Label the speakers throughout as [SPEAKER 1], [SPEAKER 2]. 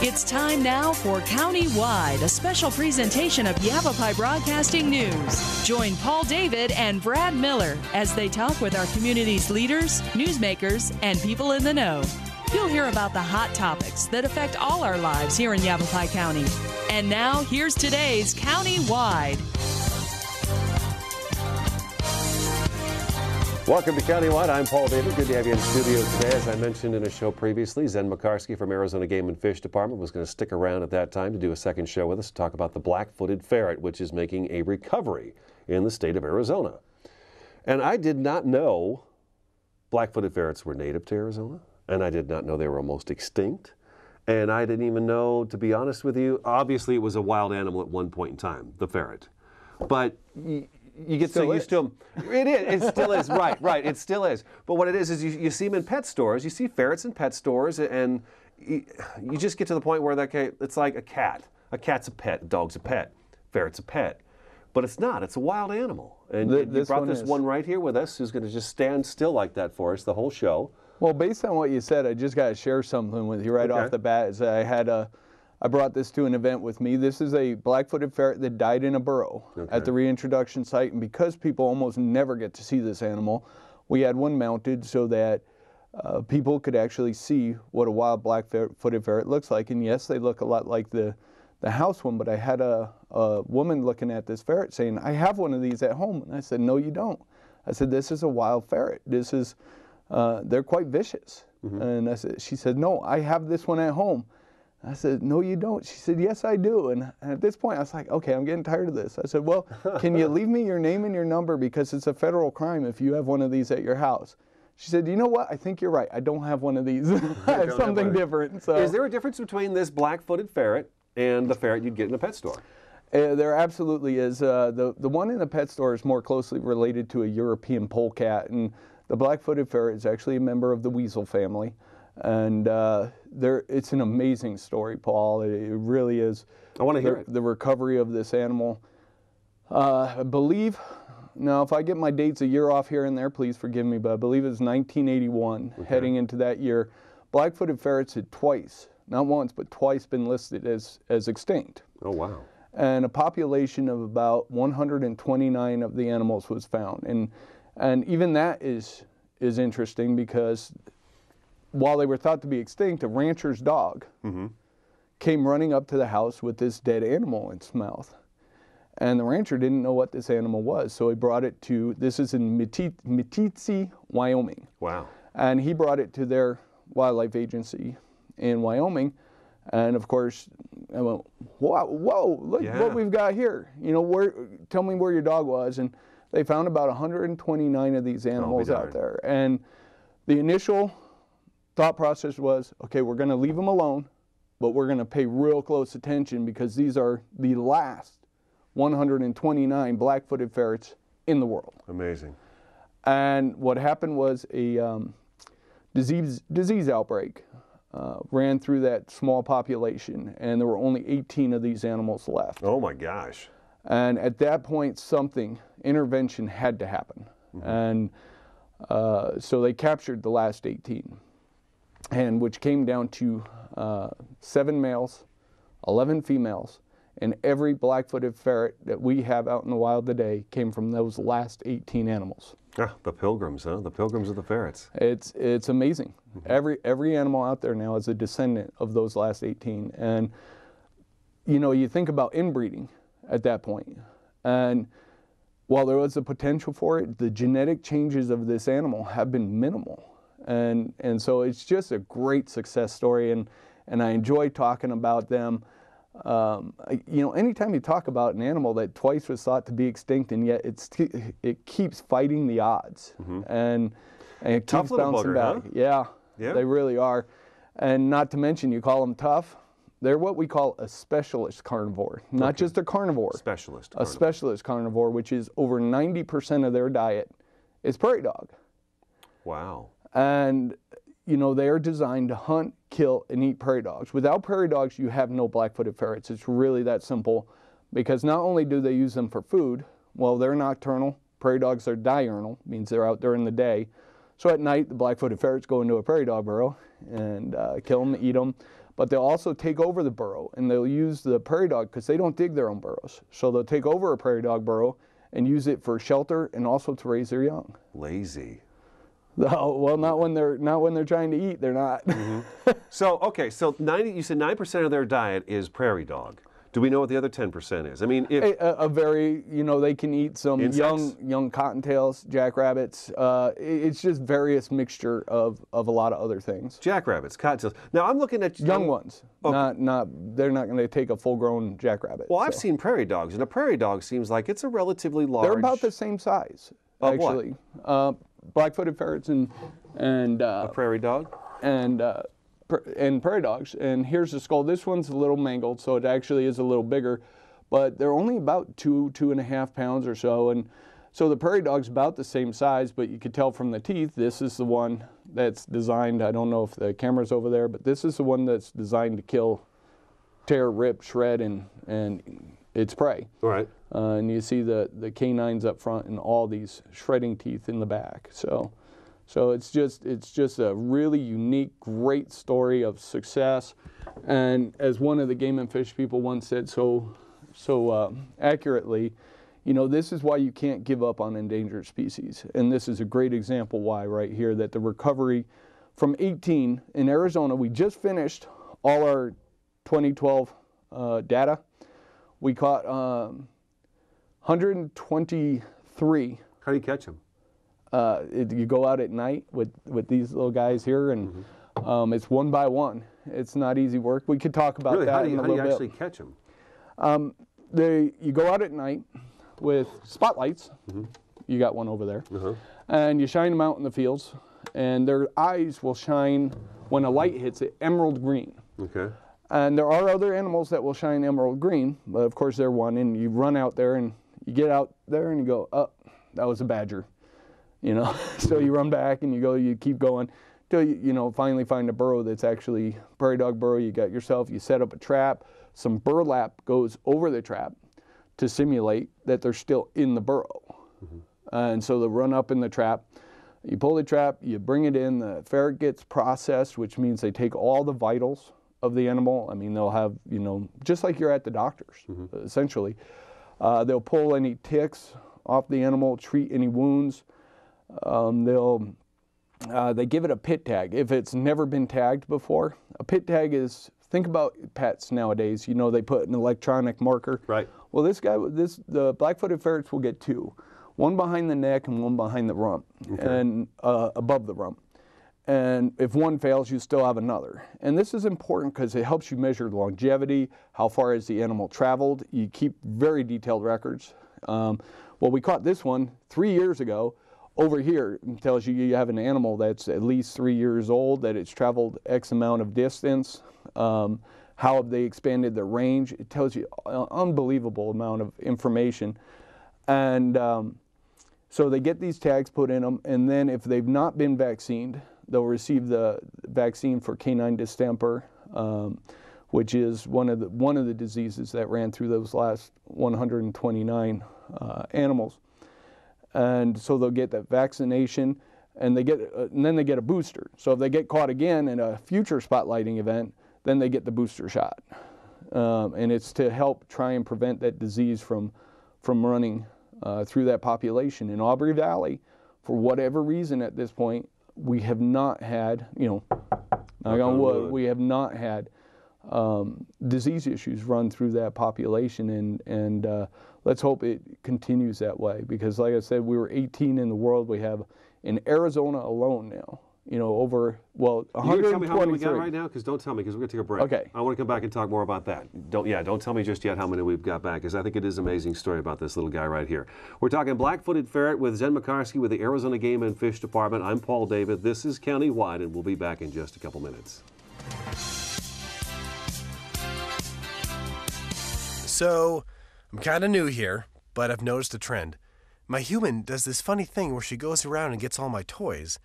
[SPEAKER 1] It's time now for Countywide, a special presentation of Yavapai Broadcasting News. Join Paul David and Brad Miller as they talk with our community's leaders, newsmakers, and people in the know. You'll hear about the hot topics that affect all our lives here in Yavapai County. And now, here's today's Countywide.
[SPEAKER 2] Welcome to Countywide. I'm Paul David. Good to have you in the studio today. As I mentioned in a show previously, Zen Mocarski from Arizona Game and Fish Department was going to stick around at that time to do a second show with us to talk about the black-footed ferret, which is making a recovery in the state of Arizona. And I did not know black-footed ferrets were native to Arizona, and I did not know they were almost extinct. And I didn't even know, to be honest with you, obviously it was a wild animal at one point in time, the ferret. But you get so used to them. It still is, right, it still is. But what it is you see them in pet stores. You see ferrets in pet stores, and you just get to the point where it's like a cat. A cat's a pet, a dog's a pet, ferret's a pet. But it's not, it's a wild animal. And you brought this one right here with us who's going to just stand still like that for us the whole show.
[SPEAKER 3] Well, based on what you said, I just got to share something with you right off the bat. Is I brought this to an event with me. This is a black-footed ferret that died in a burrow at the reintroduction site, and because people almost never get to see this animal, we had one mounted so that people could actually see what a wild black-footed ferret looks like. And yes, they look a lot like the house one, but I had a woman looking at this ferret saying, "I have one of these at home." And I said, "No, you don't." I said, "This is a wild ferret. This is, they're quite vicious." And she said, "No, I have this one at home." I said, "No, you don't." She said, "Yes, I do." And at this point, I was like, okay, I'm getting tired of this. I said, "Well, can you leave me your name and your number, because it's a federal crime if you have one of these at your house." She said, "You know what? I think you're right. I don't have one of these. I have something different." So,
[SPEAKER 2] is there a difference between this black-footed ferret and the ferret you'd get in a pet store?
[SPEAKER 3] There absolutely is. The one in the pet store is more closely related to a European polecat, and the black-footed ferret is actually a member of the weasel family. And it's an amazing story, Paul. It really is.
[SPEAKER 2] I want to hear it.
[SPEAKER 3] The recovery of this animal. I believe, now if I get my dates a year off here and there, please forgive me, but I believe it was 1981, heading into that year. Black-footed ferrets had twice, not once, but twice been listed as extinct.
[SPEAKER 2] Oh, wow.
[SPEAKER 3] And a population of about 129 of the animals was found. And even that is interesting, because while they were thought to be extinct, a rancher's dog came running up to the house with this dead animal in its mouth. And the rancher didn't know what this animal was, so he brought it to, this is in Meeteetse, Wyoming.
[SPEAKER 2] Wow.
[SPEAKER 3] And he brought it to their wildlife agency in Wyoming. And of course, I went, whoa, look what we've got here. You know, tell me where your dog was. And they found about 129 of these animals out there. And the initial thought process was, okay, we're going to leave them alone, but we're going to pay real close attention, because these are the last 129 black-footed ferrets in the world.
[SPEAKER 2] Amazing.
[SPEAKER 3] And what happened was a disease outbreak ran through that small population, and there were only 18 of these animals left.
[SPEAKER 2] Oh my gosh.
[SPEAKER 3] And at that point, intervention had to happen. And so they captured the last 18. And which came down to 7 males, 11 females, and every black-footed ferret that we have out in the wild today came from those last 18 animals.
[SPEAKER 2] Ah, the pilgrims, huh? The pilgrims of the ferrets.
[SPEAKER 3] It's amazing. Every animal out there now is a descendant of those last 18. And, you know, you think about inbreeding at that point. And while there was the potential for it, the genetic changes of this animal have been minimal. And so it's just a great success story, and I enjoy talking about them. You know, anytime you talk about an animal that twice was thought to be extinct, and yet it keeps fighting the odds, and it keeps bouncing back. Huh? Yeah, they really are. And not to mention, you call them tough. They're what we call a specialist carnivore, not just a carnivore. A specialist carnivore, which is over 90% of their diet is prairie dog.
[SPEAKER 2] Wow.
[SPEAKER 3] And, you know, they are designed to hunt, kill, and eat prairie dogs. Without prairie dogs, you have no black-footed ferrets. It's really that simple, because not only do they use them for food, well, they're nocturnal. Prairie dogs are diurnal, means they're out during the day. So at night, the black-footed ferrets go into a prairie dog burrow and kill them, eat them. but they'll also take over the burrow, and they'll use the prairie dog because they don't dig their own burrows. So they'll take over a prairie dog burrow and use it for shelter and also to raise their young.
[SPEAKER 2] Lazy.
[SPEAKER 3] No, well, not when they're trying to eat. They're not.
[SPEAKER 2] Mm-hmm. So okay, so you said 9% of their diet is prairie dog. Do we know what the other 10% is? I mean, if
[SPEAKER 3] a very, they can eat some
[SPEAKER 2] insects?
[SPEAKER 3] young cottontails, jackrabbits. It's just various mixture of a lot of other things.
[SPEAKER 2] Jackrabbits, cottontails. Now I'm looking at
[SPEAKER 3] young ones.
[SPEAKER 2] Okay.
[SPEAKER 3] They're not going to take a full-grown jackrabbit.
[SPEAKER 2] Well, I've seen prairie dogs, and a prairie dog seems like it's a relatively large.
[SPEAKER 3] They're about the same size, actually.
[SPEAKER 2] What?
[SPEAKER 3] Black-footed ferrets and
[SPEAKER 2] a prairie dog
[SPEAKER 3] and prairie dogs. And here's the skull. This one's a little mangled, so it actually is a little bigger, but they're only about 2.5 pounds or so. And so the prairie dog's about the same size, but you could tell from the teeth, this is the one that's designed, I don't know if the camera's over there, but this is the one that's designed to kill, tear, rip, shred, and its prey.
[SPEAKER 2] Right.
[SPEAKER 3] And you see the canines up front and all these shredding teeth in the back. So it's just a really unique, great story of success. And as one of the Game and Fish people once said so accurately, this is why you can't give up on endangered species. And this is a great example why right here, that the recovery from 18 in Arizona, we just finished all our 2012 data. We caught 123.
[SPEAKER 2] How do you catch them?
[SPEAKER 3] You go out at night with these little guys here, and it's one by one. It's not easy work. We could talk about that in a little bit.
[SPEAKER 2] How do you actually catch them?
[SPEAKER 3] You go out at night with spotlights. You got one over there. And you shine them out in the fields, and their eyes will shine when a light hits it emerald green.
[SPEAKER 2] Okay.
[SPEAKER 3] And there are other animals that will shine emerald green, but of course they're one. And you run out there and you get out there and you go, oh, that was a badger, So you run back and you keep going till you finally find a burrow that's actually prairie dog burrow. You set up a trap. Some burlap goes over the trap to simulate that they're still in the burrow. And so they'll run up in the trap. You pull the trap, you bring it in. The ferret gets processed, which means they take all the vitals of the animal. I mean, they'll have, just like you're at the doctor's, essentially. They'll pull any ticks off the animal, treat any wounds. They give it a pit tag. If it's never been tagged before, a pit tag is, think about pets nowadays. They put an electronic marker.
[SPEAKER 2] Right.
[SPEAKER 3] Well, the black-footed ferrets will get two, one behind the neck and one behind the rump, and above the rump. And if one fails, you still have another. And this is important because it helps you measure longevity, how far has the animal traveled. You keep very detailed records. Well, we caught this one 3 years ago. Over here, it tells you have an animal that's at least 3 years old, that it's traveled X amount of distance, how have they expanded their range. It tells you an unbelievable amount of information. And so they get these tags put in them, and then if they've not been vaccinated, they'll receive the vaccine for canine distemper, which is one of the diseases that ran through those last 129 animals. And so they'll get that vaccination, and then they get a booster. So if they get caught again in a future spotlighting event, then they get the booster shot, and it's to help try and prevent that disease from running through that population. In Aubrey Valley, for whatever reason at this point, we have not had, knock on wood, we have not had disease issues run through that population, and let's hope it continues that way, because like I said, we were 18 in the world. We have in Arizona alone now, over, 123.
[SPEAKER 2] You tell me how many we got right now? Because don't tell me, because we're going to take a break.
[SPEAKER 3] Okay.
[SPEAKER 2] I want to come back and talk more about that. Don't tell me just yet how many we've got back, because I think it is an amazing story about this little guy right here. We're talking black-footed ferret with Zen Mocarski with the Arizona Game and Fish Department. I'm Paul David. This is Countywide, and we'll be back in just a couple minutes.
[SPEAKER 4] So, I'm kind of new here, but I've noticed a trend. My human does this funny thing where she goes around and gets all my toys,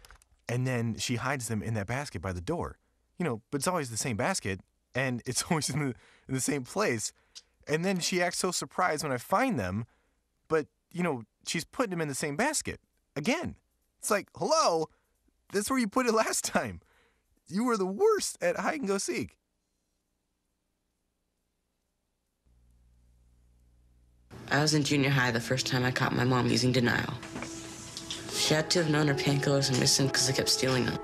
[SPEAKER 4] and then she hides them in that basket by the door. But it's always the same basket, and it's always in the same place. And then she acts so surprised when I find them, but, she's putting them in the same basket. Again. It's like, hello? That's where you put it last time. You were the worst at hide and go seek.
[SPEAKER 5] I was in junior high the first time I caught my mom using denial. She had to have known her painkillers were missing because I kept stealing them.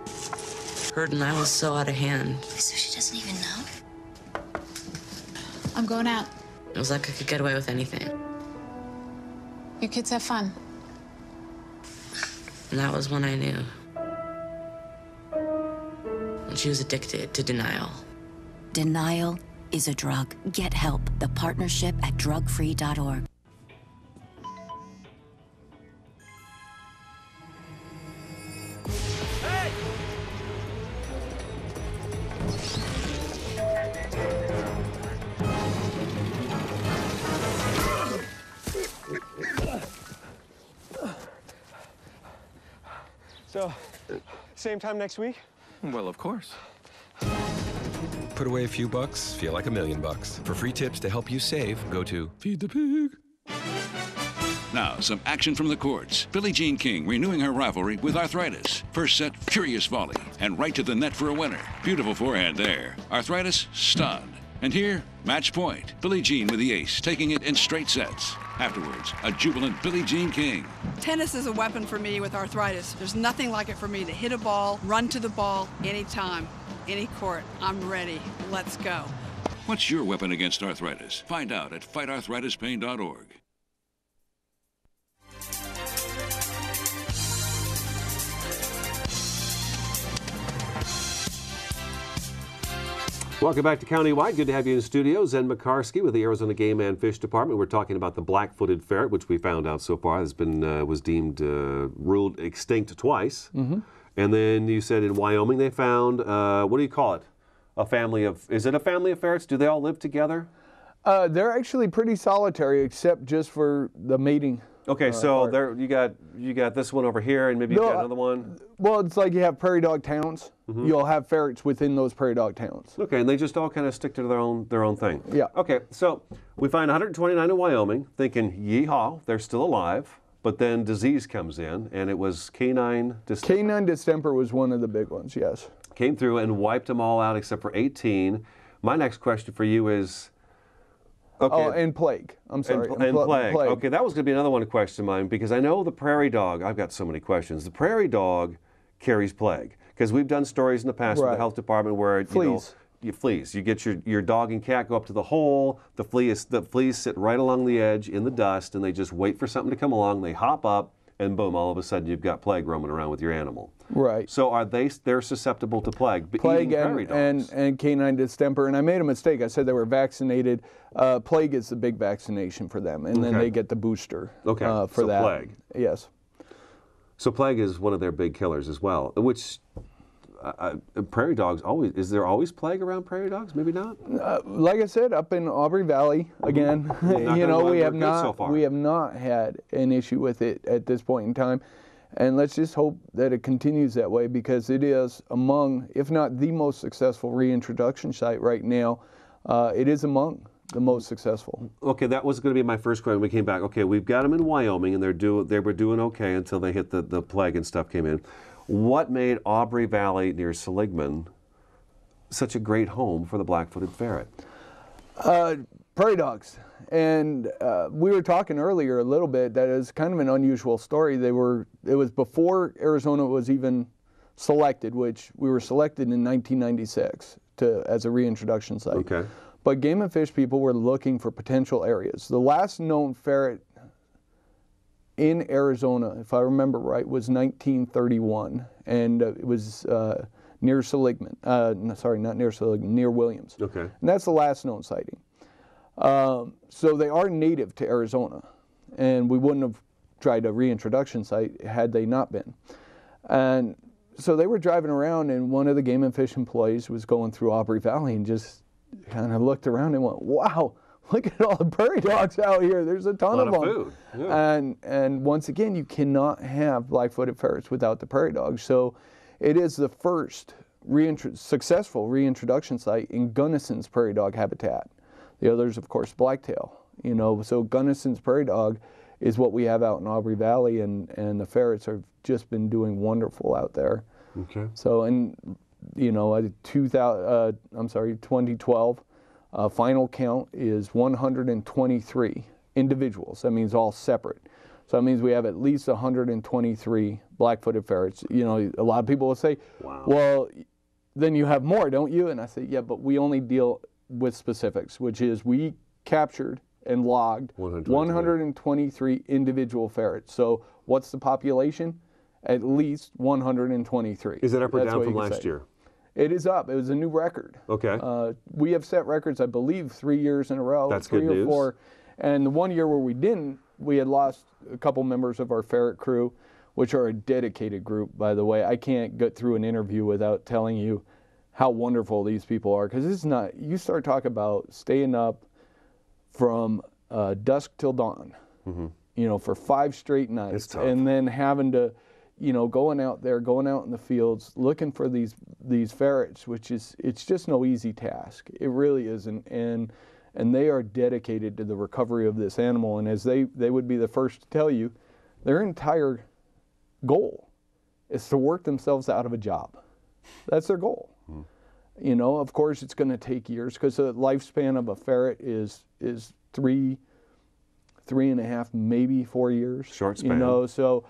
[SPEAKER 5] Her denial was so out of hand.
[SPEAKER 6] So she doesn't even know? I'm going out.
[SPEAKER 5] It was like I could get away with anything.
[SPEAKER 6] You kids have fun.
[SPEAKER 5] And that was when I knew. When she was addicted to denial.
[SPEAKER 7] Denial is a drug. Get help. The partnership at drugfree.org.
[SPEAKER 8] So, same time next week?
[SPEAKER 9] Well, of course. Put away a few bucks, feel like $1 million. For free tips to help you save, go to Feed the Pig.
[SPEAKER 10] Now, some action from the courts. Billie Jean King renewing her rivalry with Arthritis. First set, furious volley, and right to the net for a winner. Beautiful forehand there. Arthritis, stunned. And here, match point. Billie Jean with the ace, taking it in straight sets. Afterwards, a jubilant Billie Jean King.
[SPEAKER 11] Tennis is a weapon for me with arthritis. There's nothing like it for me to hit a ball, run to the ball, anytime, any court. I'm ready. Let's go.
[SPEAKER 10] What's your weapon against arthritis? Find out at fightarthritispain.org.
[SPEAKER 2] Welcome back to Countywide. Good to have you in the studio. Zen Mocarski with the Arizona Game and Fish Department. We're talking about the black-footed ferret, which we found out so far has been was deemed ruled extinct twice. Mm-hmm. And then you said in Wyoming they found what do you call it? A family of, is it a family of ferrets? Do they all live together?
[SPEAKER 3] They're actually pretty solitary, except just for the mating.
[SPEAKER 2] Okay, so there you got this one over here, and maybe you've got another one.
[SPEAKER 3] Well, it's like you have prairie dog towns. Mm-hmm. You'll have ferrets within those prairie dog towns.
[SPEAKER 2] Okay, and they just all kind of stick to their own thing.
[SPEAKER 3] Yeah.
[SPEAKER 2] Okay, so we find 129 in Wyoming, thinking, yeehaw, they're still alive. But then disease comes in, and it was canine distemper.
[SPEAKER 3] Canine distemper was one of the big ones, yes.
[SPEAKER 2] Came through and wiped them all out except for 18. My next question for you is, okay.
[SPEAKER 3] Oh, and plague. I'm sorry.
[SPEAKER 2] And plague. Okay, that was going to be another one question of mine, because I know the prairie dog, I've got so many questions. The prairie dog carries plague, because we've done stories in the past with the health department where,
[SPEAKER 3] fleas.
[SPEAKER 2] Fleas. You get your dog and cat go up to the hole, the fleas sit right along the edge in the dust, and they just wait for something to come along, they hop up, and boom, all of a sudden you've got plague roaming around with your animal.
[SPEAKER 3] Right.
[SPEAKER 2] So they're susceptible to plague?
[SPEAKER 3] Plague and canine distemper. And I made a mistake. I said they were vaccinated. Plague is the big vaccination for them, and then they get the booster for that.
[SPEAKER 2] Plague.
[SPEAKER 3] Yes.
[SPEAKER 2] So plague is one of their big killers as well, which prairie dogs always, is there always plague around prairie dogs? Maybe not?
[SPEAKER 3] Like I said, up in Aubrey Valley, again, we have not had an issue with it at this point in time. And let's just hope that it continues that way, because it is among, if not the most successful reintroduction site right now, it is among the most successful.
[SPEAKER 2] Okay, that was going to be my first question. We came back. Okay, we've got them in Wyoming, and they were doing okay until they hit the plague and stuff came in. What made Aubrey Valley near Seligman such a great home for the black-footed ferret?
[SPEAKER 3] Prairie dogs. And we were talking earlier a little bit that is kind of an unusual story. It was before Arizona was even selected, which we were selected in 1996 as a reintroduction site.
[SPEAKER 2] Okay.
[SPEAKER 3] But Game and Fish people were looking for potential areas. The last known ferret in Arizona, if I remember right, was 1931, and it was near Seligman. Sorry, not near Seligman, near Williams.
[SPEAKER 2] Okay.
[SPEAKER 3] And that's the last known sighting. So they are native to Arizona, and we wouldn't have tried a reintroduction site had they not been. And so they were driving around, and one of the Game and Fish employees was going through Aubrey Valley and just kind of looked around and went, wow, look at all the prairie dogs out here. There's a ton of them.
[SPEAKER 2] Food. Yeah.
[SPEAKER 3] And once again, you cannot have black-footed ferrets without the prairie dogs. So it is the first successful reintroduction site in Gunnison's prairie dog habitat. The others, of course, blacktail. So Gunnison's prairie dog is what we have out in Aubrey Valley, and the ferrets have just been doing wonderful out there.
[SPEAKER 2] Okay.
[SPEAKER 3] So in 2012, final count is 123 individuals. That means all separate. So that means we have at least 123 black-footed ferrets. You know, a lot of people will say, wow, well, then you have more, don't you? And I say, yeah, but we only deal with specifics, which is we captured and logged 123 individual ferrets. So what's the population? At least 123.
[SPEAKER 2] Is it up or down from last year?
[SPEAKER 3] It is up. It was a new record.
[SPEAKER 2] Okay.
[SPEAKER 3] We have set records, I believe, 3 years in a row.
[SPEAKER 2] That's good news.
[SPEAKER 3] 3 or 4. And the 1 year where we didn't, we had lost a couple members of our ferret crew, which are a dedicated group, by the way. I can't get through an interview without telling you how wonderful these people are, because it's not, you start talking about staying up from dusk till dawn, you know, for 5 straight nights, and then having to, you know, going out in the fields, looking for these ferrets, which is, it's just no easy task. It really isn't, and they are dedicated to the recovery of this animal, and as they would be the first to tell you, their entire goal is to work themselves out of a job. That's their goal. You know, of course, it's going to take years, because the lifespan of a ferret is 3.5, maybe 4 years. Short span. You know, so,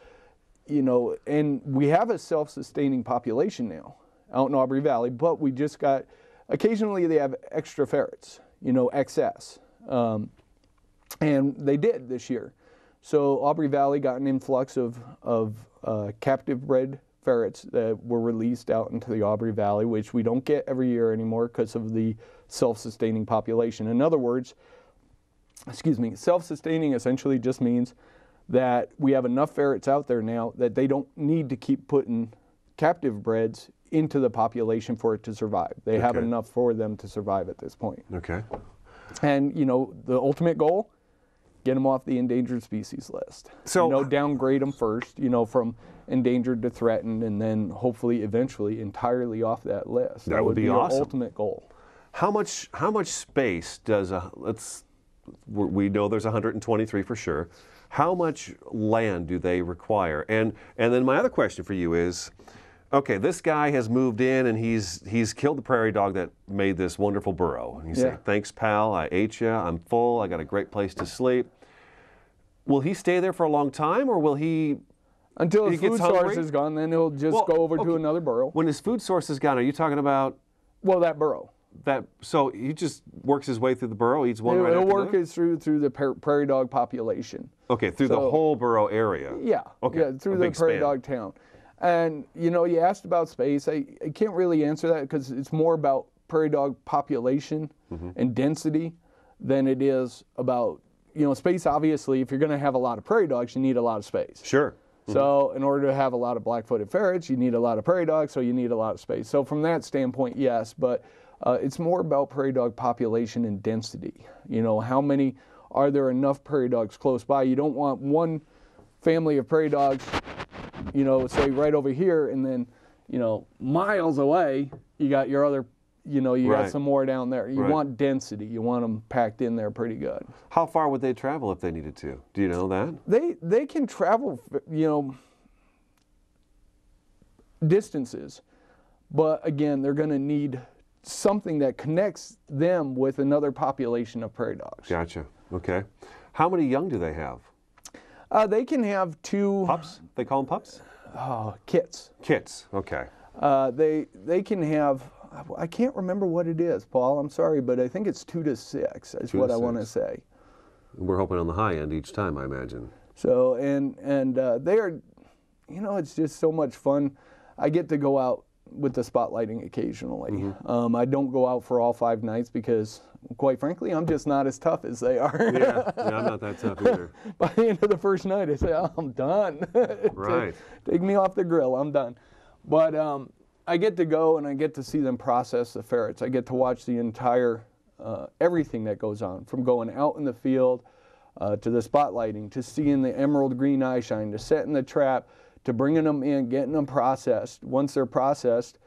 [SPEAKER 3] you know, and we have a self-sustaining population now out in Aubrey Valley, but we just got, occasionally they have extra ferrets, you know, excess. And they did this year. So Aubrey Valley got an influx of captive bred ferrets that were released out into the Aubrey Valley, which we don't get every year anymore because of the self-sustaining population. In other words, excuse me, self-sustaining essentially just means that we have enough ferrets out there now that they don't need to keep putting captive breds into the population for it to survive. They have enough for them to survive at this point.
[SPEAKER 2] Okay.
[SPEAKER 3] And, you know, the ultimate goal, get them off the endangered species list. So, you know, downgrade them first, you know, from endangered to threatened, and then hopefully eventually entirely off that list.
[SPEAKER 2] That would be awesome.
[SPEAKER 3] Our ultimate goal.
[SPEAKER 2] How much space does we know there's 123 for sure. How much land do they require? And then my other question for you is, okay, this guy has moved in and he's killed the prairie dog that made this wonderful burrow. And he's saying, thanks, pal, I ate you, I'm full, I got a great place to sleep. Will he stay there for a long time, or will he...
[SPEAKER 3] Until his food source is gone, then he'll just go over to another burrow.
[SPEAKER 2] When his food source is gone, are you talking about...
[SPEAKER 3] Well, that burrow.
[SPEAKER 2] So he just works his way through the burrow, eats one right after
[SPEAKER 3] another? He'll work it through the prairie dog population.
[SPEAKER 2] Okay, through the whole burrow area.
[SPEAKER 3] Yeah,
[SPEAKER 2] okay.
[SPEAKER 3] Yeah, through the prairie dog town. And, you know, you asked about space. I can't really answer that because it's more about prairie dog population and density than it is about, you know, space. Obviously, if you're going to have a lot of prairie dogs, you need a lot of space.
[SPEAKER 2] Sure.
[SPEAKER 3] So in order to have a lot of black-footed ferrets, you need a lot of prairie dogs, so you need a lot of space. So from that standpoint, yes, but it's more about prairie dog population and density. You know, how many, are there enough prairie dogs close by? You don't want one family of prairie dogs, you know, say right over here, and then, you know, miles away, you got your other, you know, you got some more down there. You want density. You want them packed in there pretty good.
[SPEAKER 2] How far would they travel if they needed to? Do you know that?
[SPEAKER 3] They can travel, you know, distances, but again, they're going to need something that connects them with another population of prairie dogs.
[SPEAKER 2] Gotcha. Okay. How many young do they have?
[SPEAKER 3] They can have 2...
[SPEAKER 2] Pups? They call them pups?
[SPEAKER 3] Kits.
[SPEAKER 2] Kits. Okay.
[SPEAKER 3] They can have... I can't remember what it is, Paul. I'm sorry, but I think it's 2 to 6 is what I want to say.
[SPEAKER 2] We're hoping on the high end each time, I imagine.
[SPEAKER 3] So, and they are, you know, it's just so much fun. I get to go out with the spotlighting occasionally. I don't go out for all 5 nights because, quite frankly, I'm just not as tough as they are.
[SPEAKER 2] Yeah, I'm not that tough either.
[SPEAKER 3] By the end of the first night, I say, oh, I'm done.
[SPEAKER 2] Right.
[SPEAKER 3] Take me off the grill, I'm done. But I get to go and I get to see them process the ferrets. I get to watch the entire, everything that goes on, from going out in the field to the spotlighting, to seeing the emerald green eye shine, to setting the trap, to bringing them in, getting them processed. Once they're processed,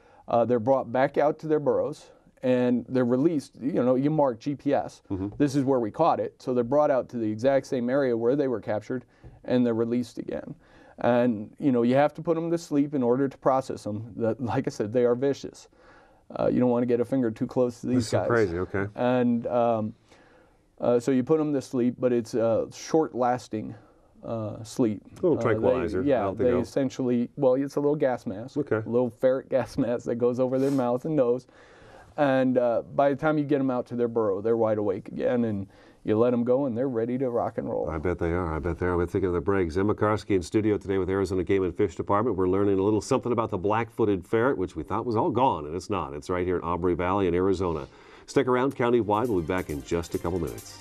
[SPEAKER 3] they're brought back out to their burrows and they're released. You know, you mark GPS. This is where we caught it. So they're brought out to the exact same area where they were captured and they're released again. And, you know, you have to put them to sleep in order to process them. Like I said, they are vicious. You don't want to get a finger too close to these guys.
[SPEAKER 2] That's so crazy, okay.
[SPEAKER 3] And So you put them to sleep, but it's short-lasting sleep.
[SPEAKER 2] A little tranquilizer.
[SPEAKER 3] They essentially, well, it's a little gas mask, a little ferret gas mask that goes over their mouth and nose. And by the time you get them out to their burrow, they're wide awake again, and you let them go, and they're ready to rock and roll.
[SPEAKER 2] I bet they are. I bet they are. We're thinking of the break. Zen Mocarski in studio today with Arizona Game and Fish Department. We're learning a little something about the black-footed ferret, which we thought was all gone, and it's not. It's right here in Aubrey Valley in Arizona. Stick around, county-wide. We'll be back in just a couple minutes.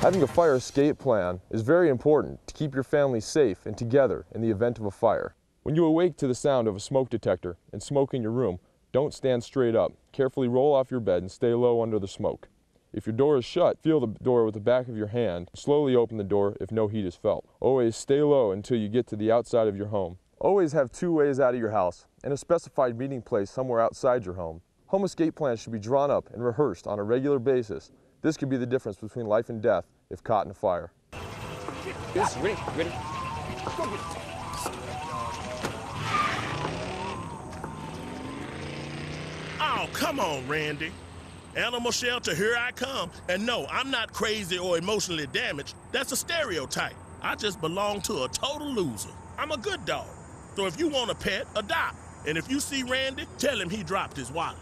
[SPEAKER 12] Having a fire escape plan is very important to keep your family safe and together in the event of a fire. When you awake to the sound of a smoke detector and smoke in your room, don't stand straight up. Carefully roll off your bed and stay low under the smoke. If your door is shut, feel the door with the back of your hand. Slowly open the door if no heat is felt. Always stay low until you get to the outside of your home. Always have 2 ways out of your house and a specified meeting place somewhere outside your home. Home escape plans should be drawn up and rehearsed on a regular basis. This could be the difference between life and death if caught in a fire.
[SPEAKER 8] Yes, ready, ready. Go get it.
[SPEAKER 13] Oh, come on, Randy. Animal shelter, here I come. And no, I'm not crazy or emotionally damaged. That's a stereotype. I just belong to a total loser. I'm a good dog. So if you want a pet, adopt. And if you see Randy, tell him he dropped his wallet.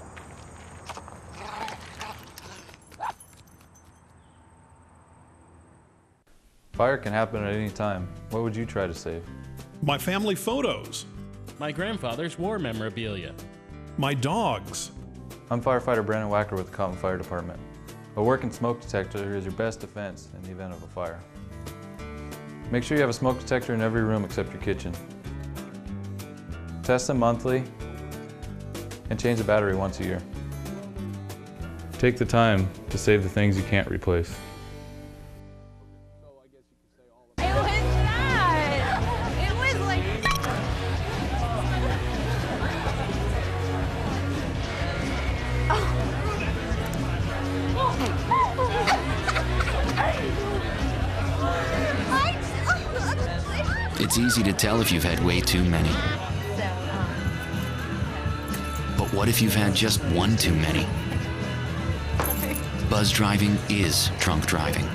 [SPEAKER 14] Fire can happen at any time. What would you try to save?
[SPEAKER 15] My family photos.
[SPEAKER 16] My grandfather's war memorabilia.
[SPEAKER 15] My dogs.
[SPEAKER 14] I'm firefighter Brandon Wacker with the Cotton Fire Department. A working smoke detector is your best defense in the event of a fire. Make sure you have a smoke detector in every room except your kitchen. Test them monthly and change the battery once a year. Take the time to save the things you can't replace.
[SPEAKER 17] It's easy to tell if you've had way too many. But what if you've had just one too many? Buzz driving is drunk driving.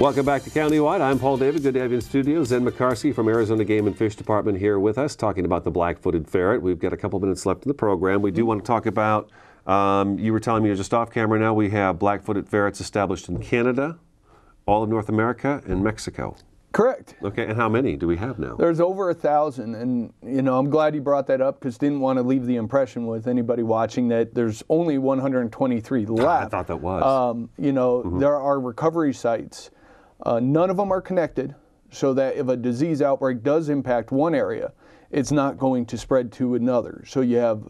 [SPEAKER 2] Welcome back to Countywide. I'm Paul David. Good to have you in studio. Zen Mocarski from Arizona Game and Fish Department here with us, talking about the black-footed ferret. We've got a couple minutes left in the program. We do want to talk about, you were telling me you're just off camera now, we have black-footed ferrets established in Canada, all of North America, and Mexico.
[SPEAKER 3] Correct.
[SPEAKER 2] Okay, and how many do we have now?
[SPEAKER 3] There's over 1,000, and you know, I'm glad you brought that up because didn't want to leave the impression with anybody watching that there's only 123 left.
[SPEAKER 2] I thought that was.
[SPEAKER 3] You know, there are recovery sites. None of them are connected, so that if a disease outbreak does impact one area, it's not going to spread to another. So you have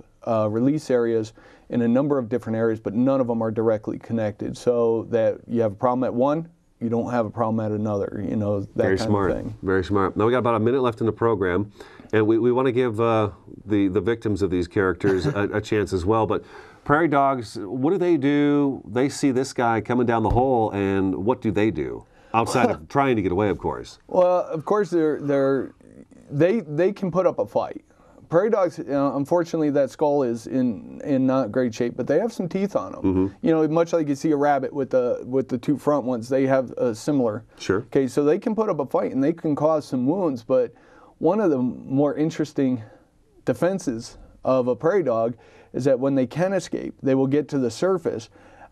[SPEAKER 3] release areas in a number of different areas, but none of them are directly connected. So that you have a problem at one, you don't have a problem at another, you know, that
[SPEAKER 2] Very
[SPEAKER 3] kind
[SPEAKER 2] smart.
[SPEAKER 3] of thing.
[SPEAKER 2] Very smart. Now we got about a minute left in the program, and we want to give the victims of these characters a chance as well. But prairie dogs, what do? They see this guy coming down the hole, and what do they do? Outside of trying to get away, of course.
[SPEAKER 3] Well, of course, they can put up a fight. Prairie dogs, unfortunately, that skull is in not great shape, but they have some teeth on them. You know, much like you see a rabbit with the two front ones, they have a similar.
[SPEAKER 2] Sure.
[SPEAKER 3] Okay, so they can put up a fight and they can cause some wounds, but one of the more interesting defenses of a prairie dog is that when they can escape, they will get to the surface.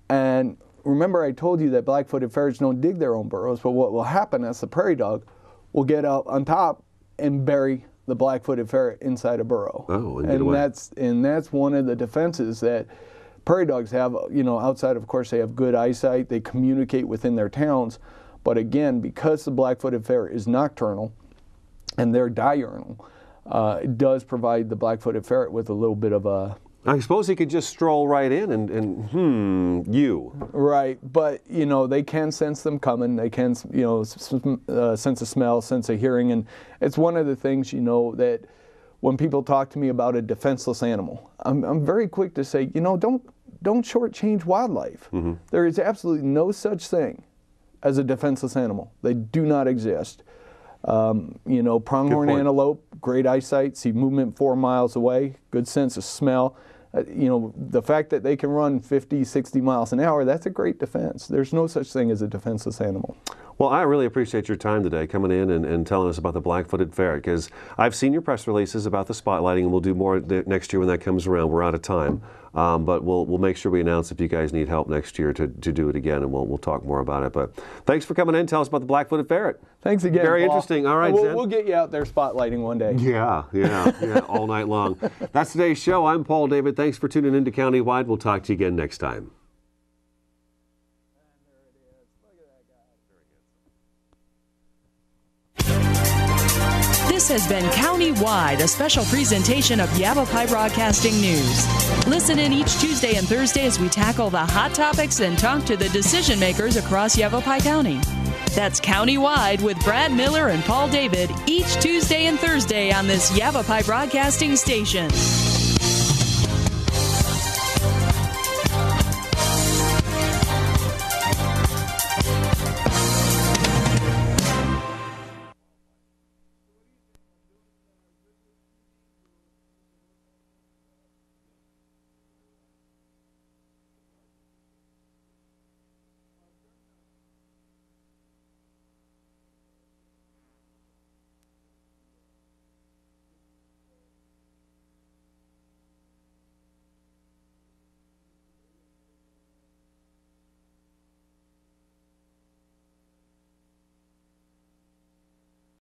[SPEAKER 3] And remember, I told you that black-footed ferrets don't dig their own burrows, but what will happen is the prairie dog will get out on top and bury the black-footed ferret inside a burrow.
[SPEAKER 2] Oh, and get away.
[SPEAKER 3] That's one of the defenses that prairie dogs have. You know, outside, of course, they have good eyesight. They communicate within their towns. But again, because the black-footed ferret is nocturnal and they're diurnal, it does provide the black-footed ferret with a little bit of a...
[SPEAKER 2] I suppose he could just stroll right in and you.
[SPEAKER 3] Right, but, you know, they can sense them coming. They can, you know, sense a smell, sense a hearing. And it's one of the things, you know, that when people talk to me about a defenseless animal, I'm very quick to say, you know, don't shortchange wildlife. There is absolutely no such thing as a defenseless animal. They do not exist. You know, pronghorn antelope, great eyesight, see movement 4 miles away, good sense of smell. You know, the fact that they can run 50, 60 miles an hour, that's a great defense. There's no such thing as a defenseless animal.
[SPEAKER 2] Well, I really appreciate your time today, coming in and telling us about the black-footed ferret, because I've seen your press releases about the spotlighting, and we'll do more next year when that comes around. We're out of time, but we'll make sure we announce if you guys need help next year to do it again, and we'll talk more about it. But thanks for coming in. Tell us about the black-footed ferret.
[SPEAKER 3] Thanks again,
[SPEAKER 2] Very
[SPEAKER 3] Paul.
[SPEAKER 2] interesting. All right, Zen.
[SPEAKER 3] We'll get you out there spotlighting one day.
[SPEAKER 2] Yeah, all night long. That's today's show. I'm Paul David. Thanks for tuning in to Countywide. We'll talk to you again next time.
[SPEAKER 1] This has been Countywide, a special presentation of Yavapai Broadcasting News. Listen in each Tuesday and Thursday as we tackle the hot topics and talk to the decision makers across Yavapai County. That's Countywide with Brad Miller and Paul David each Tuesday and Thursday on this Yavapai Broadcasting station.